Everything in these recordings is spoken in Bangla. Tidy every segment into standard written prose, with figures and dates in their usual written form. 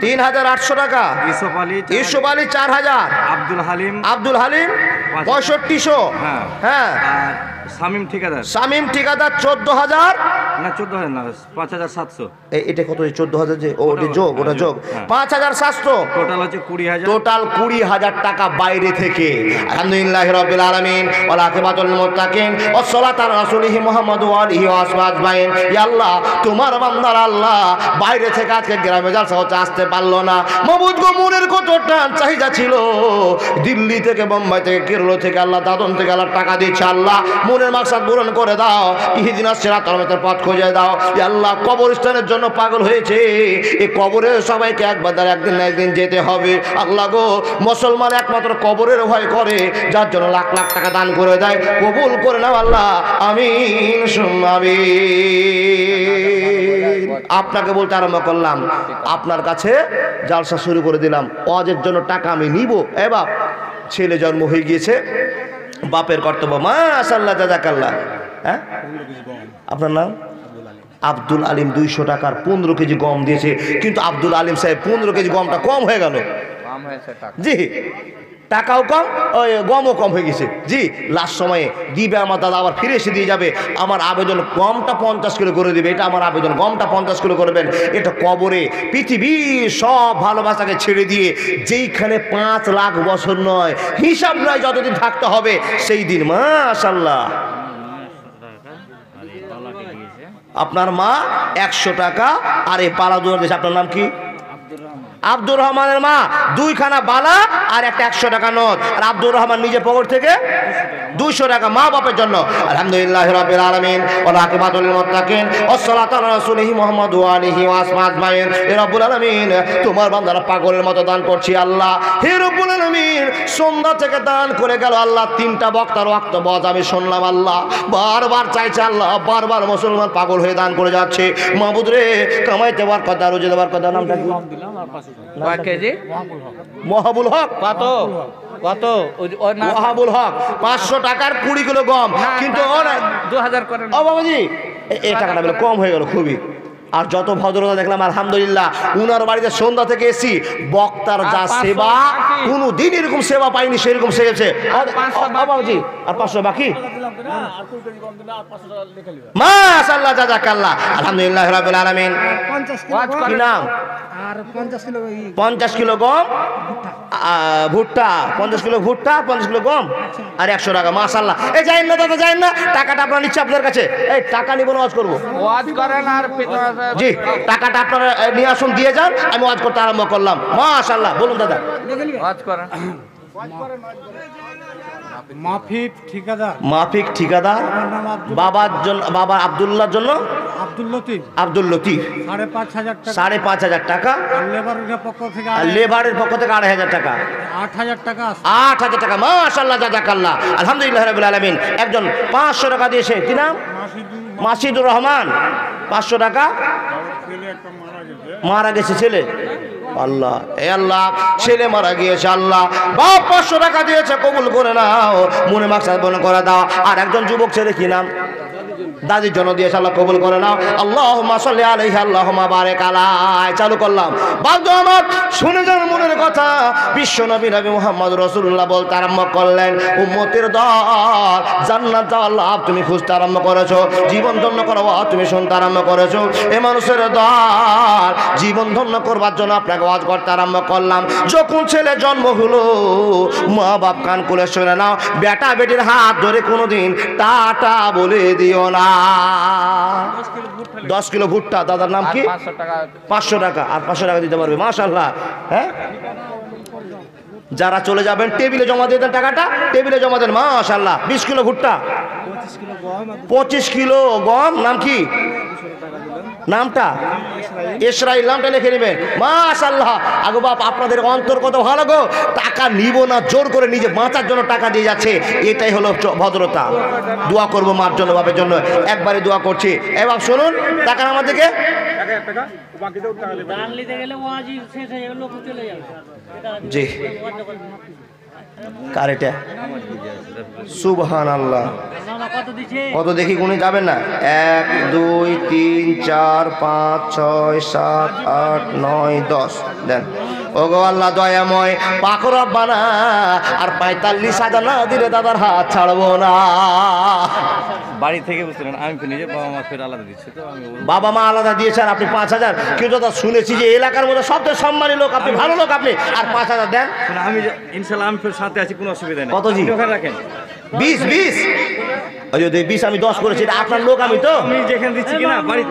3800 টাকা। ইউসুফ আলী 4000। আব্দুল হালিম 6500। হ্যাঁ। শামীম ঠিকাদার 14000 না 14000 না 5700। এটা কত? 14000 যে ওটা যোগ 5700। টোটাল হচ্ছে 20000। টোটাল 20000 টাকা বাইরে থেকে। আলহামদুলিল্লাহি রাব্বিল আলামিন ওয়া আকিবাতুল মুত্তাকিন ওয়াস সালাতু আলা রাসূলিহি মুহাম্মদ ওয়া আলিহি ওয়া আসহাবিহি আজমাইন। ইয়া আল্লাহ, তোমার বান্দার আল্লাহ বাইরে থেকে আজকে গ্রামে জালসা হতে আসতে পারলো না। মাবুদ গো, মনের কত টান চাহিদা ছিল। দিল্লি থেকে, বোম্বাই থেকে, কেরল থেকে, আল্লাহ দাদন থেকে আল্লাহ টাকা দিচ্ছে। আল্লাহ মনের মাকসাদ পূরণ করে দাও। ইহদিনাস সিরাতাল মুস্তাকিমের পথ খুঁজে দাও। ইয়া আল্লাহ, কবরস্থানের জন্য পাগল হয়েছে। এই কবরে সবাইকে একবার একদিন না একদিন যেতে হবে। আল্লাহ গো, মুসলমান একমাত্র কবরের ভয় করে, যার জন্য লাখ লাখ টাকা দান করে দেয়। কবুল করে নাও আল্লাহ, আমিন সুম্মা আমিন। আপনাকে বলতে আরম্ভ করলাম, আপনার কাছে জালসা শুরু করে দিলাম। ওয়াজের জন্য টাকা আমি নিব। এ বাপ, ছেলে জন্ম হয়ে গিয়েছে, বাপের কর্তব্য। মাশাআল্লাহ, জাযাকাল্লাহ। হ্যাঁ, আপনার নাম? আব্দুল আলিম 200 টাকার 15 কেজি গম দিয়েছে। কিন্তু আব্দুল আলিম সাহেব 15 কেজি গমটা কম হয়ে গেল। জি, টাকাও কম, ওই গমও কম হয়ে গেছে। জি, লাস্ট সময়ে দিবে আমার দাদা, আবার ফিরে এসে দিয়ে যাবে। আমার আবেদন গমটা 50 কিলো করে দিবে। এটা আমার আবেদন, গমটা 50 কিলো করবেন। এটা কবরে পৃথিবীর সব ভালোবাসাকে ছেড়ে দিয়ে, যেইখানে 5 লাখ বছর নয়, হিসাব নয়, যতদিন থাকতে হবে সেই দিন। মাশাআল্লাহ। আপনার মা 100 টাকা আর এই পালা দুয়ার দিয়েছে। আপনার নাম কি? আব্দুর রহমানের মা 2 খানা বালা আর একটা 100 টাকা নোট। আর আব্দুর রহমান নিজে পকেট থেকে 200 টাকা মা বাপের জন্য। আলহামদুলিল্লাহি রাব্বিল আলামিন ওয়া আকিবাতুল মুত্তাকিন ওয়াস সালাতু আলা রাসূলিহি মুহাম্মদ ওয়া আলিহি ওয়া আসহাবিহি আজমাইন। হে রব্বুল আলামিন, তোমার বান্দারা পাগলের মতো দান করছি আল্লাহ। হে রব্বুল আলামিন, সন্ধ্যা থেকে দান করে গেল আল্লাহ। 3টা বক্তার ওয়াক্তবাজ আমি শুনলাম আল্লাহ। বারবার চাইছে আল্লাহ, বারবার মুসলমান পাগল হয়ে দান করে যাচ্ছে। মাবুদ রে, কামাইতে বরকত দাও, রুজি দেবার কথা। নামটা কি? মহাবুল হক। কত? মহাবুল হক 500 টাকার 20 কিলো গম। কিন্তু 2000 করেন। ও বাবাজি, এই টাকাটা বলে কম হয়ে গেল খুবই। আর যত ভদ্রতা দেখলাম, আলহামদুলিল্লাহ। উনার বাড়িতে সন্ধ্যা থেকে এসি, বক্তার যা সেবা, কোনো দিন এরকম সেবা পাইনি, সেরকম সেগেছে। বাবাজি, আর 500 বাকি। মাশাআল্লাহ, জাযাকাল্লাহ। আলহামদুলিল্লাহি রাব্বিল আলামিন। কি নাম? আর 50 কিলো গম, ভুট্টা 50 কিলো, ভুট্টা 50 কিলো গম আর 100 টাকা। মাশাআল্লাহ। এই যাইন না দাদা, যাইন না, টাকাটা আপনারা নিচ্ছে আপনার কাছে। এই টাকা নিব না, ওয়াজ করব। ওয়াজ করেন আর জি, টাকাটা আপনারা নিয়ে আসুন, দিয়ে যান। আমি ওয়াজ করতে আরম্ভ করলাম। মাশাআল্লাহ। বলুন দাদা। ওয়াজ করেন। মাফিক ঠিকাদার বাবার জন্য, বাবা আব্দুল্লাহর জন্য আব্দুল লতিফ 5,500 টাকা। লেবারের পক্ষ থেকে 2,500 টাকা, 8,000 টাকা। মাশাআল্লাহ, জাযাকাল্লাহ। আলহামদুলিল্লাহি রাব্বিল আলামিন। একজন 500 টাকা দিয়েছে। কি নাম? মাসিদুর রহমান। 500 টাকা। মারা গেছে ছেলে। আল্লাহ, এ আল্লাহ, ছেলে মারা গিয়েছে আল্লাহ। বাপ 500 টাকা দিয়েছে, কবুল করে নাও, মনে মাকসাদ পূরণ করে দাও। আর একজন যুবক ছেলে, কি নাম? দাদির জন্য দিয়েছে, আল্লাহ কবুল করে নাও। আল্লাহুম্মা সাল্লি আলাইহি, আল্লাহুম্মা বারিক আলাইহি। চালু করলাম। বান্দা আমার, শুনে যান মনের কথা। বিশ্ব নবী মুহাম্মদ রাসূলুল্লাহ বলতে আরম্ভ করলেন, উম্মতের দল জান্নাত যাওয়ার লাভ তুমি খুঁজতে আরম্ভ করেছো, জীবন ধন্য করবো তুমি শুনতে আরম্ভ করেছো। এ মানুষের দল জীবন ধন্য করবার জন্য আপনাকে ওয়াজ করতে আরম্ভ করলাম। যখন ছেলে জন্ম হলো, মা বাপ কান খুলে শুনে নাও, বেটা বেটির হাত ধরে কোনোদিন টাটা বলে দিও না। 10 কিলো ভুট্টা। দাদার নাম কি? 500 টাকা। আর 500 টাকা দিতে পারবে। মাশাআল্লাহ। হ্যাঁ, যারা চলে যাবেন টেবিলে জমা দিয়ে দেন, টাকাটা টেবিলে জমা দেন। মাশাআল্লাহ। 20 কিলো ভুট্টা, 25 কিলো গম। নাম কি? নামটা ইসরাইল। নামটা লিখে নেবেন। মাশাআল্লাহ। আগো বাপ, আপনাদের অন্তর কত ভালো গো। টাকা নিব না, জোর করে নিজে বাঁচার জন্য টাকা দিয়ে যাচ্ছে। এটাই হলো ভদ্রতা। দোয়া করবো মার জন্য, বাপের জন্য। একবারে দোয়া করছি। এবার শুনুন, টাকা আমাদেরকে জি কার এটা? সুবহানাল্লাহ। কত দেখি গুণে যাবেন না? 1 2 3 4 5 6 7 8 9 10 দেন। ওগো আল্লাহ দয়াময় পাক রব্বানা, আর 45,000 না দিলে দাদার হাত ছাড়বো না। বাড়ি থেকে বুঝলেন আমি তো নিজে বাবা মা ফের আলাদা দিচ্ছে, তো আমি বাবা মা আলাদা দিয়েছেন, আপনি 5,000। কেউ তো শুনেছি যে এলাকার মধ্যে সবচেয়ে সম্মানী লোক আপনি, ভালো লোক আপনি, আর 5,000 দেন। আমি ইনশাল্লাহ আমি ফের সাথে আছি, কোনো অসুবিধা নেই। কত জি? আপনি ওখানে রাখেন 20 যদি 20 আমি 10 করেছি, এটা আপনার লোক আমি তো আমি যেখানে দিচ্ছি কিনা বাড়ি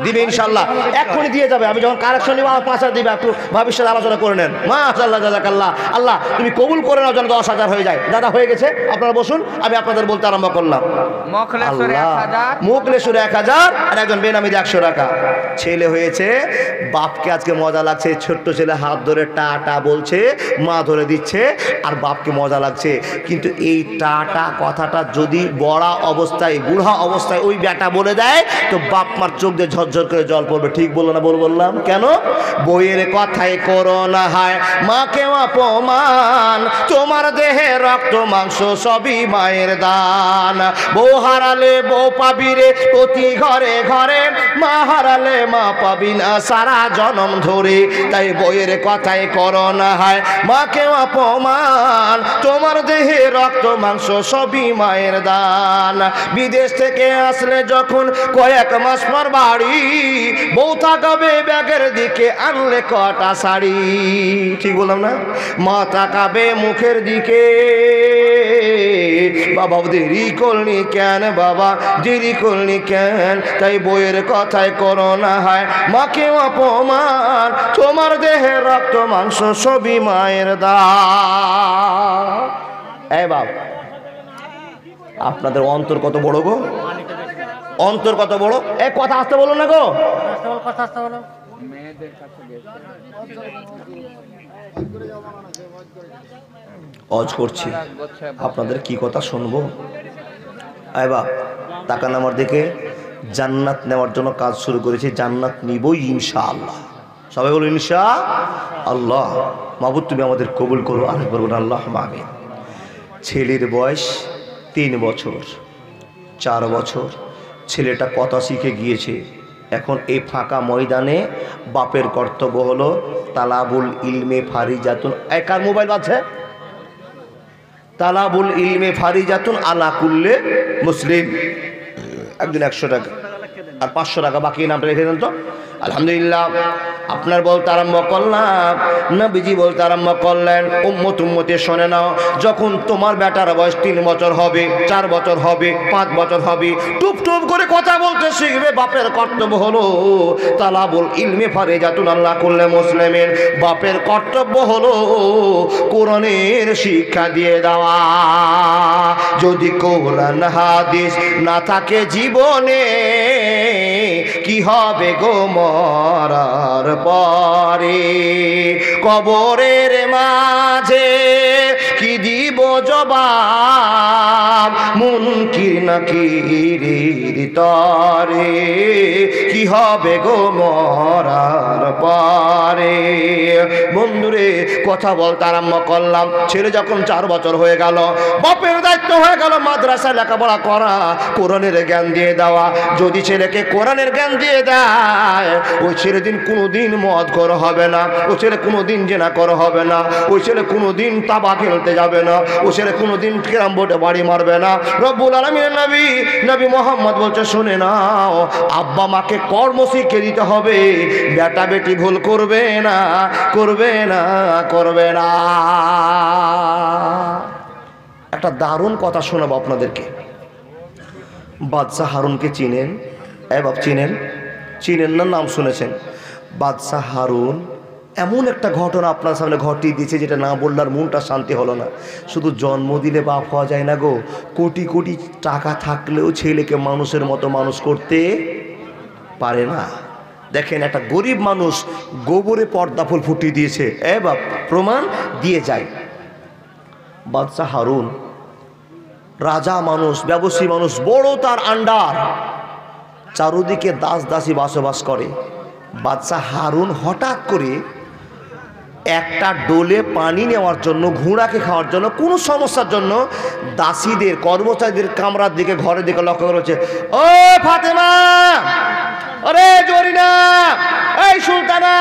দিবে ইনশাল্লাহ, এক্ষুনি দিয়ে যাবে। আমি যখন কালেকশন নিব আমার 5,000 দিবে, একটু ভবিষ্যতে আলোচনা করে নেন। মাশাআল্লাহ জাযাকাল্লাহ। আল্লাহ তুমি কবুল করে নাও যেন 10,000 হয়ে যায়। দাদা হয়ে গেছে, আপনারা বসুন, আমি আপনাদের বলতে আরম্ভ করলাম। মখলেশ্বরে 1000, মোকলেশ্বরে 1000, আর একজন বেনামিতে 100 টাকা। ছেলে হয়েছে, বাপকে আজকে মজা লাগছে। ছোট্ট ছেলে হাত ধরে টাটা বলছে, মা ধরে দিচ্ছে, আর বাপকে মজা লাগছে। কিন্তু এই টাটা কথাটা যদি বড়া অবস্থায়, বুড়া অবস্থায় ওই বেটা বলে দেয়, তো বাপ মার চোখ দিয়ে ঝরঝর করে জল পড়বে। ঠিক বললো না? বললাম কেন? বইয়ের কথাই করো না হায় মাকে অপমান, তোমার দেহে রক্ত মাংস সবই মায়ের দান। বউ হারালে বউ পাবি রে প্রতি ঘরে ঘরে, মা হারালে মা পাবি না সারা জনম ধরে। তাই বইয়ের কথাই করো না হায় মাকে অপমান, তোমার দেহে রক্ত মাংস সবই মায়ের দান। বিদেশ থেকে আসলে যখন কয়েক মাস পর বাড়ি, বউ তাকাবে ব্যাগের দিকে, আনলে কটা শাড়ি। ঠিক বললাম না? মা তাকাবে মুখের দিকে, বাবা দেরি করলি কেন, বাবা দেরি করলি কেন। তাই বইয়ের কথায় করো না হয় মাকে অপমান, তোমার দেহে রক্ত মাংস সবই মায়ের দান। এই বাবা, আপনাদের অন্তর কত বড় গো, অন্তর কত বড়। এক কথা আসতে বলো না গো, অজ করছি, আপনাদের কি কথা শুনবো। আয় বাপ, তাকান আমার দিকে। জান্নাত নেওয়ার জন্য কাজ শুরু করেছি, জান্নাত নিবই ইনশাআল্লাহ। সবাই বলো ইনশাআল্লাহ। মাবুদ তুমি আমাদের কবুল করো। আরেকবার বলুন আল্লাহ আমিন। ছেলের বয়স 3 বছর 4 বছর। ছেলেটা কথা শিখে গিয়েছে। এখন এই ফাঁকা ময়দানে বাপের কর্তব্য হলো তালাবুল ইলমে ফারিজাতুন। একার মোবাইল আছে? তালাবুল ইলমে ফারিজাতুন আলা কুল্লে মুসলিম। একজন 100 টাকা আর 500 টাকা বাকি, নামটা রেখে দেন তো। আলহামদুলিল্লাহ। আপনার বলতে আরম্ভ করলাম, নবীজি বলতে আরম্ভ করলেন, উম্মতে শোনে নাও, যখন তোমার বেটার বয়স 3 বছর হবে, 4 বছর হবে, 5 বছর হবে, টুপ টুপ করে কথা বলতে শিখবে। বাপের কর্তব্য হলো তালাবুল ইলমে ফারিজাতুন আলা কুল্লে মুসলিমিন। বাপের কর্তব্য হলো কোরআনের শিক্ষা দিয়ে দেওয়া। যদি কোরআন হাদিস না থাকে জীবনে, কি হবে গো মরার পরে। কবরের মাঝে কি দিব জবাব, মুনকির নাকিরের তরে। কি হবে গো মরার পরে। বন্ধুরে, কথা বলতে আরম্ভ করলাম। ছেলে যখন 4 বছর হয়ে গেল, বাপের দায়িত্ব হয়ে গেল মাদ্রাসায় লেখাপড়া করা, কোরআনের জ্ঞান দিয়ে দেওয়া। যদি ছেলেকে কোরআনের জ্ঞান দিয়ে দেয়, ওই ছেলে দিন কোনোদিন মদ করা হবে না, ওই ছেলে কোনোদিন জেনা করা হবে না, ওই ছেলে কোনোদিন তাবা খেলতে যাবে না, ওই ছেলে কোনোদিন ক্যারাম বোর্ডে বাড়ি মারবে না। রব্বুল আলামিনের নবী মুহাম্মদ বলছে, শুনে নাও, আব্বা মাকে কর্ম শিখিয়ে দিতে হবে। বেটা বেটি ভুল করবে না, করবে না, করবে না। একটা দারুণ কথা শোনাবো আপনাদেরকে। বাদশাহ হারুনকে চিনেন? বাপ চিনেন? চিনেন না? নাম শুনেছেন? বাদশাহ হারুন এমন একটা ঘটনা আপনার সামনে ঘটিয়ে দিয়েছে, যেটা না বললে আর মনটা শান্তি হলো না। শুধু জন্ম দিলে বাপ হওয়া যায় না গো, কোটি কোটি টাকা থাকলেও ছেলেকে মানুষের মতো মানুষ করতে পারে না। দেখেন, একটা গরিব মানুষ গোবরে পর্দা ফুল ফুটিয়ে দিয়েছে। বাপ প্রমাণ দিয়ে যায়। বাদশাহ হারুন রাজা মানুষ, ব্যবসায়ী মানুষ, বড় তার আন্ডার, চারুদিকে দাস দাসী বসবাস করে। বাদশাহ হারুন হঠাৎ করে একটা ডোলে পানি নেওয়ার জন্য, ঘোড়াকে খাওয়ার জন্য, কোনো সমস্যার জন্য দাসীদের, কর্মচারীদের কামরার দিকে, ঘরের দিকে লক্ষ্য করেছে। ও ফাতেমা, আরে জরিনা, এই সুলতানা,